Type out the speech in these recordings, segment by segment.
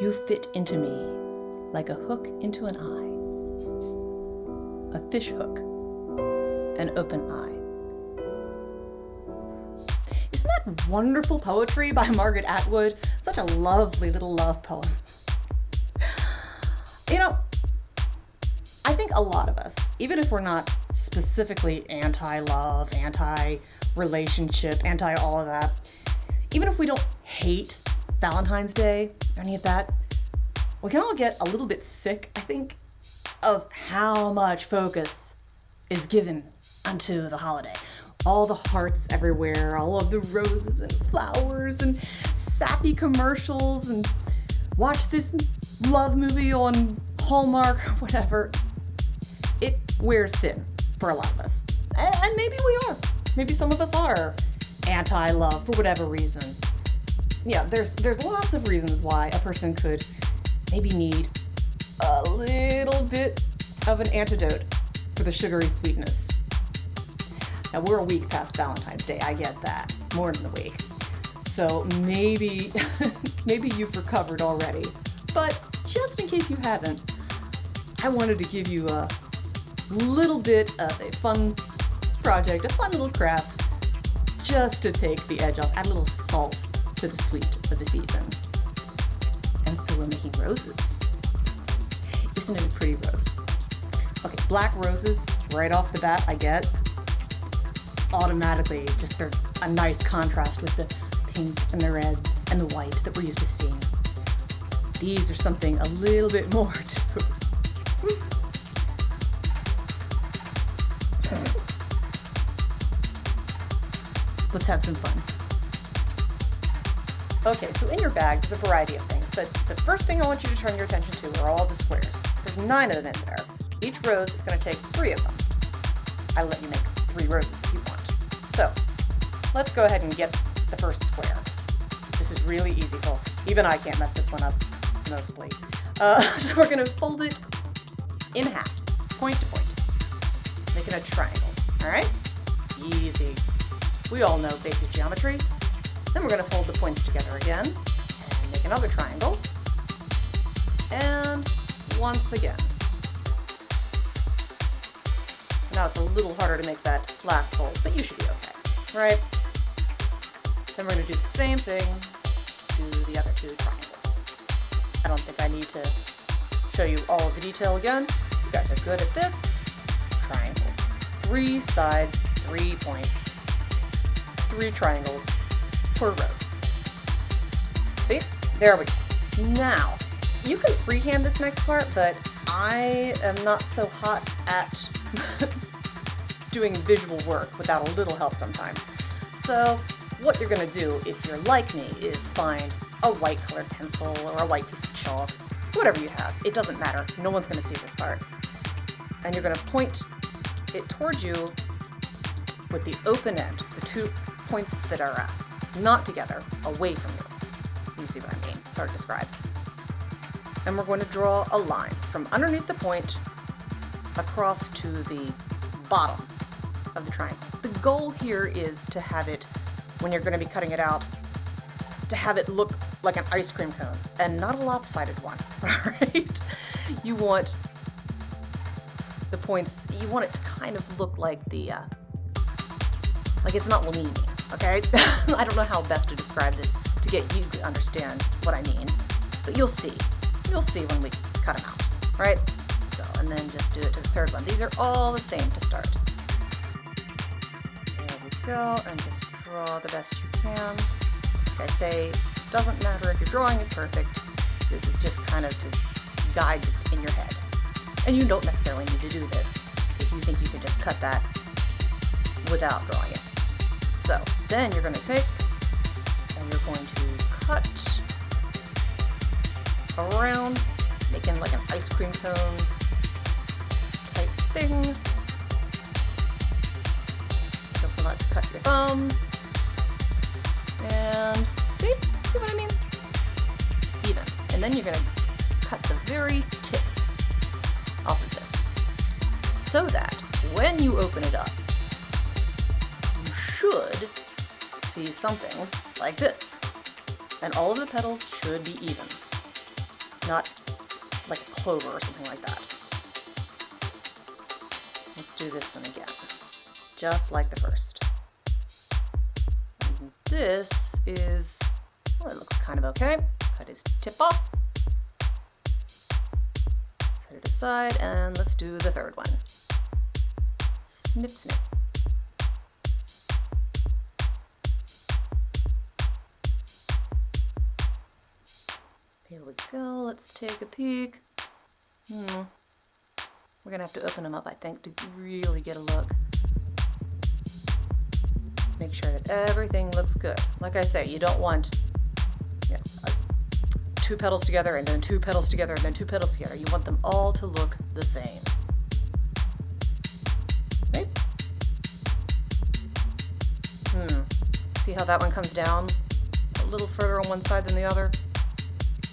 You fit into me like a hook into an eye, a fish hook, an open eye. Isn't that wonderful poetry by Margaret Atwood? Such a lovely little love poem. You know, I think a lot of us, even if we're not specifically anti-love, anti-relationship, anti-all of that, even if we don't hate Valentine's Day or any of that, we can all get a little bit sick, I think, of how much focus is given unto the holiday. All the hearts everywhere, all of the roses and flowers and sappy commercials, and watch this love movie on Hallmark or whatever. It wears thin for a lot of us. And maybe we are. Maybe some of us are anti-love for whatever reason. Yeah, there's lots of reasons why a person could maybe need a little bit of an antidote for the sugary sweetness. Now, we're a week past Valentine's Day, I get that. More than a week. So maybe you've recovered already. But just in case you haven't, I wanted to give you a little bit of a fun project, a fun little craft, just to take the edge off, add a little salt to the sweet of the season. And so we're making roses. Isn't it a pretty rose? Okay, black roses, right off the bat, I get. Automatically, just they're a nice contrast with the pink and the red and the white that we're used to seeing. These are something a little bit more too. Let's have some fun. Okay, so in your bag, there's a variety of things, but the first thing I want you to turn your attention to are all the squares. There's 9 of them in there. Each rose is going to take 3 of them. I'll let you make 3 roses if you want. So, let's go ahead and get the first square. This is really easy, folks. Even I can't mess this one up, mostly. So we're going to fold it in half, point to point, making a triangle, all right? Easy. We all know basic geometry. Then we're going to fold the points together again and make another triangle. And once again. Now it's a little harder to make that last fold, but you should be okay, right? Then we're going to do the same thing to the other 2 triangles. I don't think I need to show you all of the detail again. You guys are good at this. Triangles. 3 sides, 3 points, 3 triangles per rose. See? There we go. Now, you can freehand this next part, but I am not so hot at doing visual work without a little help sometimes. So what you're going to do, if you're like me, is find a white colored pencil or a white piece of chalk, whatever you have. It doesn't matter. No one's going to see this part. And you're going to point it towards you with the open end, the 2 points that are not together, away from you. You see what I mean? It's hard to describe. And we're going to draw a line from underneath the point across to the bottom of the triangle. The goal here is to have it, when you're going to be cutting it out, to have it look like an ice cream cone and not a lopsided one, right? You want the points, you want it to kind of look like the, like it's not Lamini, okay? I don't know how best to describe this to get you to understand what I mean, but you'll see. You'll see when we cut them out, right? So, and then just do it to the 3rd one. These are all the same to start. There we go, and just draw the best you can. Like I say, doesn't matter if your drawing is perfect. This is just kind of to guide it in your head. And you don't necessarily need to do this if you think you can just cut that without drawing it. So, then you're going to take, and you're going to cut around, making like an ice cream cone type thing. Careful not to cut your thumb. And see what I mean? Even. And then you're going to cut the very tip off of this, so that when you open it up, you should see something like this. And all of the petals should be even. not like a clover or something like that. Let's do this one again, just like the first. And this is, well, it looks kind of okay. Cut his tip off. Set it aside, and let's do the third one. Snip, snip. Here we go. Let's take a peek. We're gonna have to open them up, I think, to really get a look. Make sure that everything looks good. Like I say, you don't want, you know, 2 petals together and then 2 petals together and then 2 petals together. You want them all to look the same. Right? See how that one comes down a little further on one side than the other?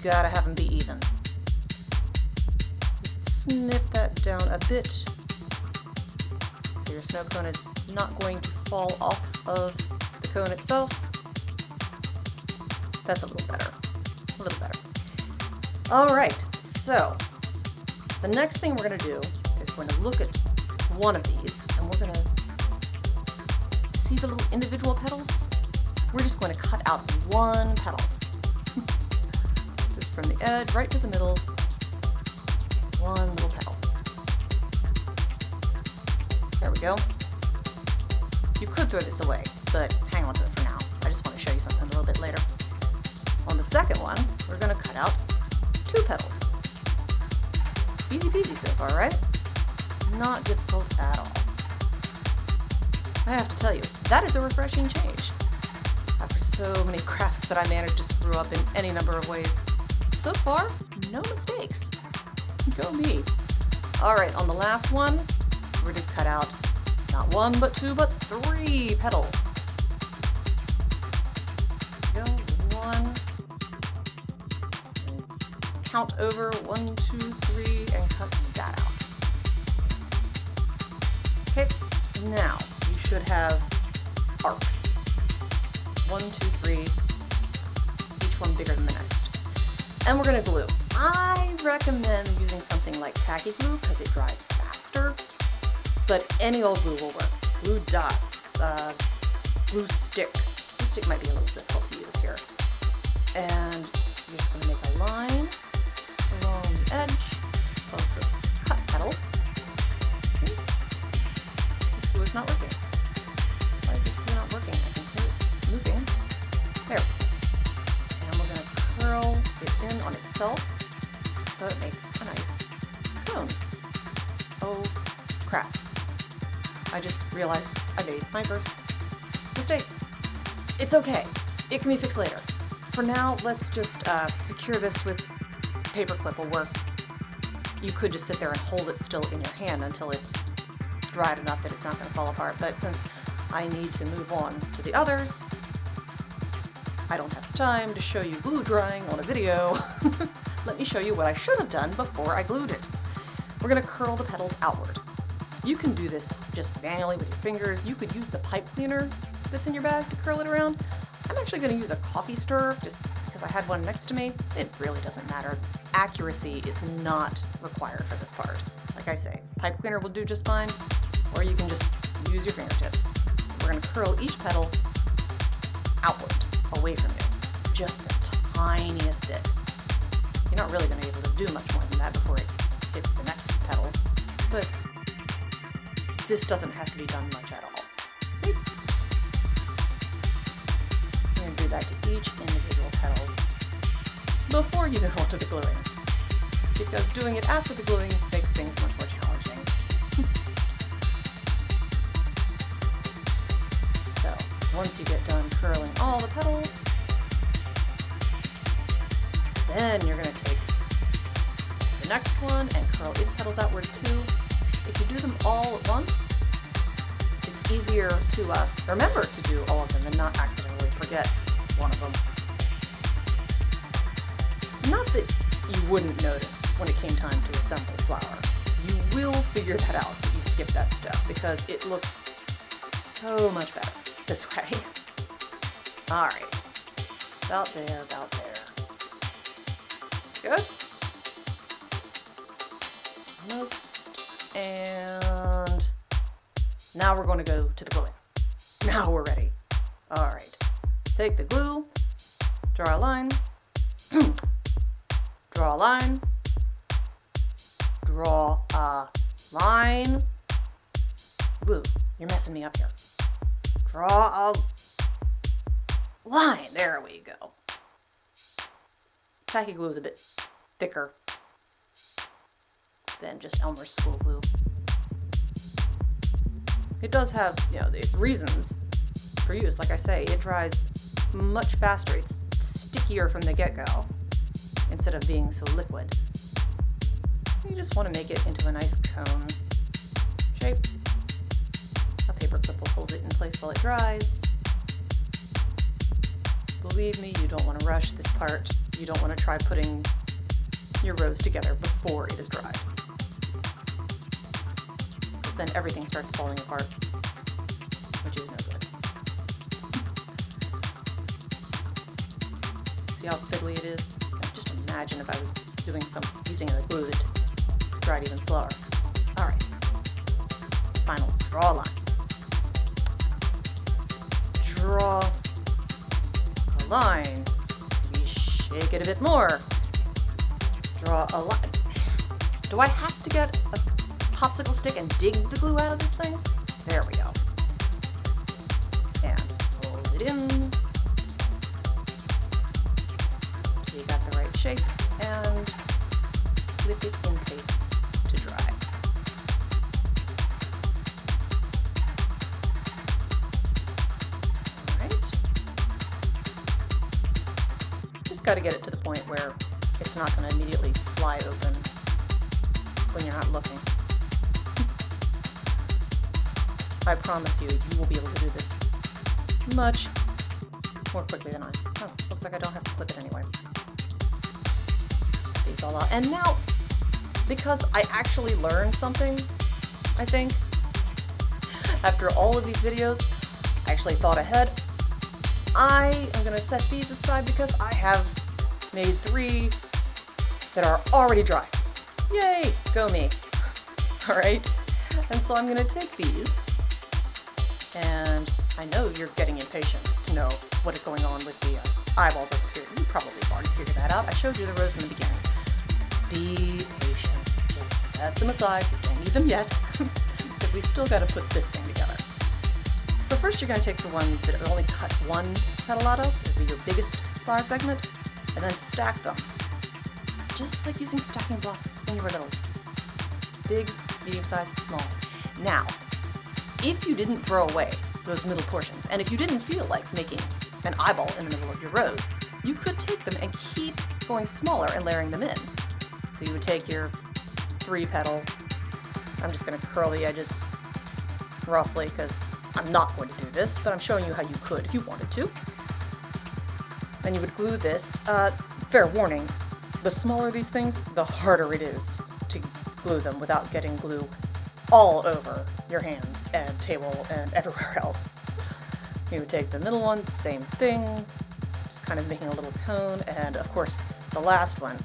Gotta have them be even. Just snip that down a bit so your snow cone is not going to fall off of the cone itself. That's a little better. A little better. Alright, so the next thing we're going to do is we're going to look at one of these and we're going to see the little individual petals. We're just going to cut out one petal. Just from the edge right to the middle. One little petal. There we go. You could throw this away, but hang on to it for now. I just want to show you something a little bit later. On the second one, we're going to cut out 2 petals. Easy peasy so far, right? Not difficult at all. I have to tell you, that is a refreshing change. After so many crafts that I managed to screw up in any number of ways. So far, no mistakes. Go me. Alright, on the last one, we're going to cut out not 1, but 2, but 3 petals. Go, 1. And count over 1, 2, 3, and cut that out. Okay, now you should have arcs. 1, 2, 3, each one bigger than the next. And we're going to glue. I recommend using something like tacky glue because it dries faster, but any old glue will work. Glue dots, glue stick. Glue stick might be a little difficult to use here. And you're just going to make a line along the edge of the cut petal. Okay. This glue is not working. Why is this glue not working? I can hear it moving. There. And we're going to curl it in on itself so it makes a nice cone. Oh crap. I just realized I made my first mistake. It's okay. It can be fixed later. For now, let's just secure this with paper clip will work. You could just sit there and hold it still in your hand until it's dried enough that it's not going to fall apart. But since I need to move on to the others, I don't have time to show you glue drying on a video. Let me show you what I should have done before I glued it. We're going to curl the petals outward. You can do this just manually with your fingers. You could use the pipe cleaner that's in your bag to curl it around. I'm actually going to use a coffee stirrer just because I had one next to me. It really doesn't matter. Accuracy is not required for this part. Like I say, pipe cleaner will do just fine, or you can just use your fingertips. We're going to curl each petal outward, away from you, just the tiniest bit. You're not really going to be able to do much more than that before it hits the next petal, but this doesn't have to be done much at all. See? You're going to do that to each individual petal before you move on to the gluing, because doing it after the gluing makes things much more challenging. So, once you get done curling all the petals, then you're going to take the next one and curl its petals outward too. If you do them all at once, it's easier to remember to do all of them and not accidentally forget one of them. Not that you wouldn't notice when it came time to assemble the flower. You will figure that out if you skip that step because it looks so much better this way. Alright, about there, about there. Good? Almost. And now we're going to go to the gluing. Now we're ready. All right. Take the glue, draw a line, draw a line, draw a line. Glue, you're messing me up here. Draw a line. There we go. Tacky glue is a bit thicker than just Elmer's school glue. It does have, its reasons for use. Like I say, it dries much faster. It's stickier from the get-go instead of being so liquid. You just want to make it into a nice cone shape. A paper clip will hold it in place while it dries. Believe me, you don't want to rush this part. You don't want to try putting your rose together before it is dried, because then everything starts falling apart, which is no good. See how fiddly it is? Just imagine if I was using a glue that dried even slower. All right. Final draw line. Draw a line. We shake it a bit more. Draw a line. Do I have to get a popsicle stick and dig the glue out of this thing? There we go. And fold it in. So you got the right shape, and flip it in place to dry. Alright. Just got to get it to the point where it's not going to immediately fly open when you're not looking. I promise you, you will be able to do this much more quickly than I. Oh, looks like I don't have to clip it anyway. These all out. And now, because I actually learned something, I think, after all of these videos, I actually thought ahead. I am going to set these aside because I have made 3 that are already dry. Yay! Go me. Alright? And so I'm going to take these, and I know you're getting impatient to know what is going on with the eyeballs over here. You probably have already figured that out. I showed you the rose in the beginning. Be patient. Just set them aside. We don't need them yet, because we still got to put this thing together. So first you're going to take the one that only cut one petal out of, it'll be your biggest flower segment, and then stack them. Just like using stacking blocks when you were little. Big, medium-sized, small. Now, if you didn't throw away those middle portions, and if you didn't feel like making an eyeball in the middle of your rose, you could take them and keep going smaller and layering them in. So you would take your 3-petal, I'm just going to curl the edges roughly because I'm not going to do this, but I'm showing you how you could if you wanted to. Then you would glue this. Fair warning, the smaller these things, the harder it is to glue them without getting glue all over your hands and table and everywhere else. You would take the middle one, same thing, just kind of making a little cone, and of course the last one,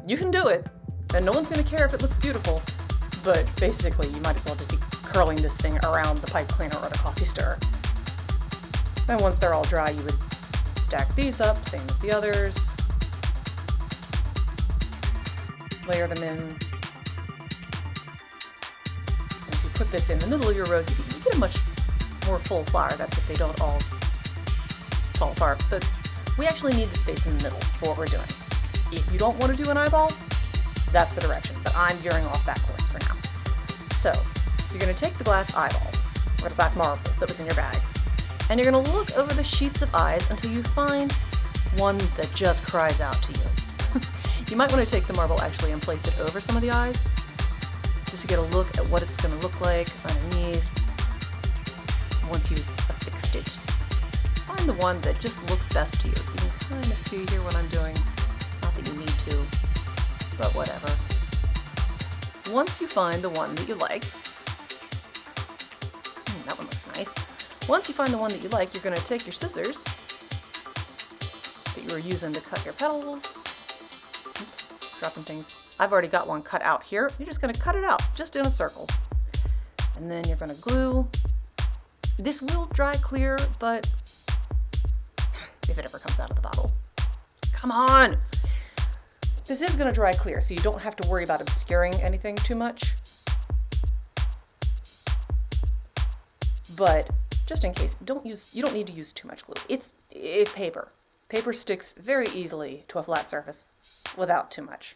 you can do it, and no one's going to care if it looks beautiful, but basically you might as well just be curling this thing around the pipe cleaner or the coffee stirrer. And once they're all dry, you would stack these up, same as the others, layer them in. And if you put this in the middle of your rose, you get a much more full flower. That's if they don't all fall apart. But we actually need the space in the middle for what we're doing. If you don't want to do an eyeball, that's the direction. But I'm veering off that course for now. So you're going to take the glass eyeball, or the glass marble that was in your bag, and you're going to look over the sheets of eyes until you find one that just cries out to you. You might want to take the marble actually and place it over some of the eyes, just to get a look at what it's going to look like underneath once you've affixed it. Find the one that just looks best to you. You can kind of see here what I'm doing. Not that you need to, but whatever. Once you find the one that you like, that one looks nice. Once you find the one that you like, you're going to take your scissors that you were using to cut your petals. Oops, dropping things. I've already got one cut out here. You're just going to cut it out, just in a circle. And then you're going to glue. This will dry clear, but if it ever comes out of the bottle. Come on! This is going to dry clear, so you don't have to worry about obscuring anything too much. But just in case, you don't need to use too much glue. It's paper. Paper sticks very easily to a flat surface without too much.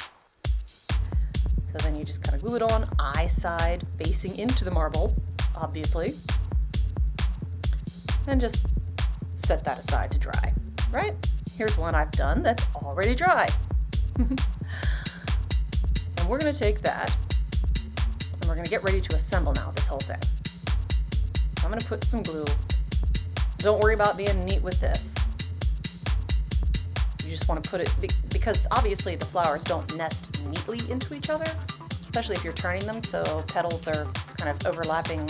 So then you just kind of glue it on, eye side facing into the marble, obviously. And just set that aside to dry, right? Here's one I've done that's already dry. And we're going to take that, and we're going to get ready to assemble now this whole thing. I'm going to put some glue. Don't worry about being neat with this. You just want to put it, because obviously the flowers don't nest neatly into each other, especially if you're turning them, so petals are kind of overlapping.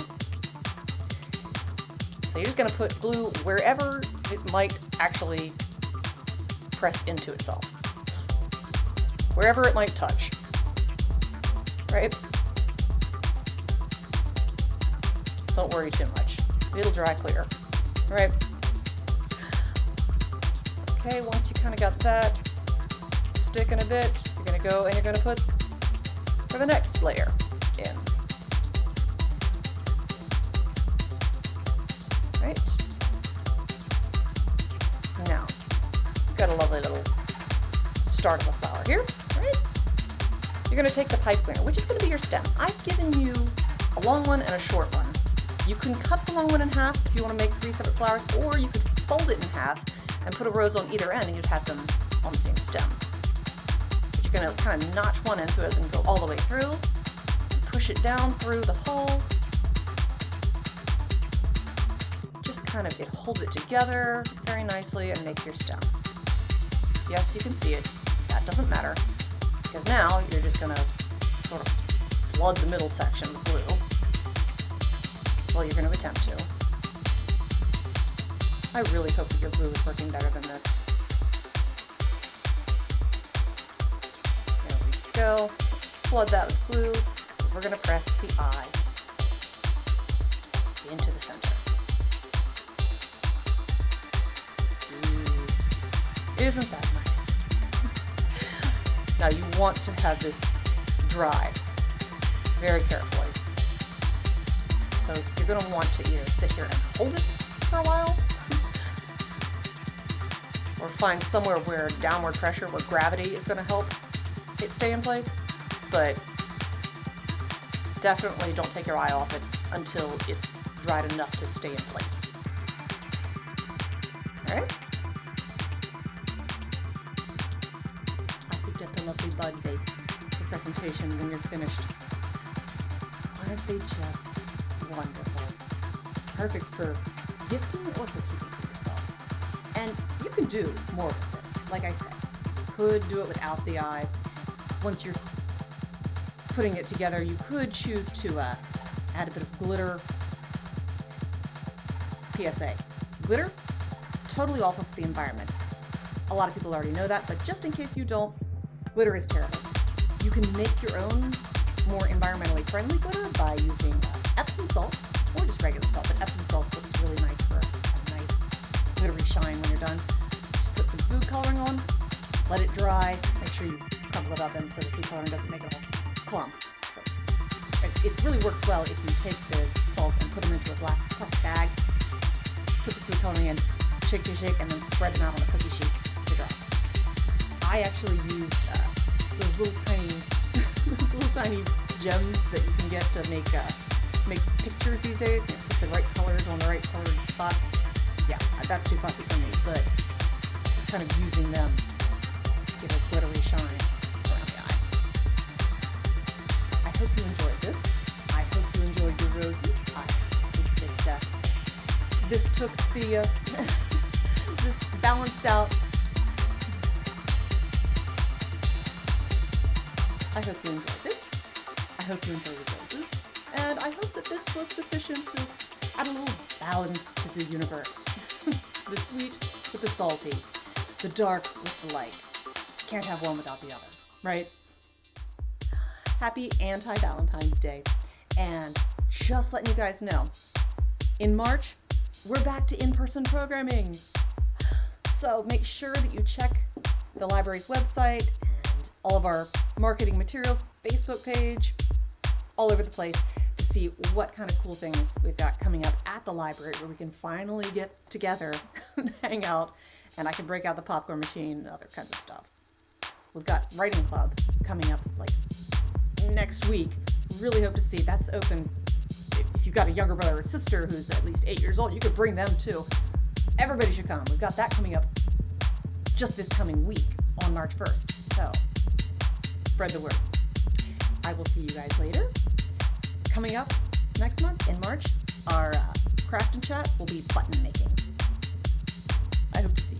So you're just going to put glue wherever it might actually press into itself. Wherever it might touch. Right? Don't worry too much. It'll dry clear. Right? Okay, once you kind of got that sticking a bit, you're going to go and you're going to put for the next layer in. Right? Now, you've got a lovely little start of a flower here, right? You're going to take the pipe cleaner, which is going to be your stem. I've given you a long one and a short one. You can cut the long one in half if you want to make 3 separate flowers, or you could fold it in half and put a rose on either end and you'd have them on the same stem. But you're going to kind of notch one end so it doesn't go all the way through. Push it down through the hole. Just kind of, it holds it together very nicely and makes your stem. Yes, you can see it. That doesn't matter, because now you're just going to sort of flood the middle section with glue. Well, you're going to attempt to. I really hope that your glue is working better than this. There we go. Flood that with glue. We're going to press the eye into the center. Ooh, isn't that nice? Now you want to have this dry very carefully. So you're going to want to either sit here and hold it for a while, or find somewhere where downward pressure, where gravity is going to help it stay in place. But definitely don't take your eye off it until it's dried enough to stay in place. Alright? I suggest a lovely bud vase for presentation when you're finished. Aren't they just wonderful? Perfect for gifting or for keeping for yourself. And you can do more with this. Like I said, you could do it without the eye. Once you're putting it together, you could choose to add a bit of glitter. PSA. Glitter, totally awful for the environment. A lot of people already know that, but just in case you don't, glitter is terrible. You can make your own more environmentally friendly glitter by using Epsom salts, or just regular salt, but Epsom salts looks really nice for a nice glittery shine when you're done. Just put some food coloring on, let it dry, make sure you crumble it up and so the food coloring doesn't make it all clump. So it really works well if you take the salts and put them into a glass plastic bag, put the food coloring in, shake, and then spread them out on a cookie sheet to dry. I actually used those little tiny gems that you can get to make pictures these days. You know, put the right colors on the right colored spots. Yeah, that's too fussy for me, but just kind of using them to give a glittery shine around the eye. I hope you enjoyed this. I hope you enjoyed your roses. I hope that this took the this balanced out. I hope you enjoyed this. I hope you enjoyed your roses. And I hope that this was sufficient to add a little balance to the universe. The sweet with the salty, the dark with the light. Can't have one without the other, right? happy Anti-Valentine's Day. And just letting you guys know, in March, we're back to in-person programming. So make sure that you check the library's website and all of our marketing materials, Facebook page, all over the place to see what kind of cool things we've got coming up at the library where we can finally get together and hang out, and I can break out the popcorn machine and other kinds of stuff. We've got writing club coming up like next week. Really hope to see that's open. If you've got a younger brother or sister who's at least 8 years old, you could bring them too. Everybody should come. We've got that coming up just this coming week on March 1st. So spread the word. I will see you guys later. Coming up next month in March, our craft and chat will be button making. I hope to see you.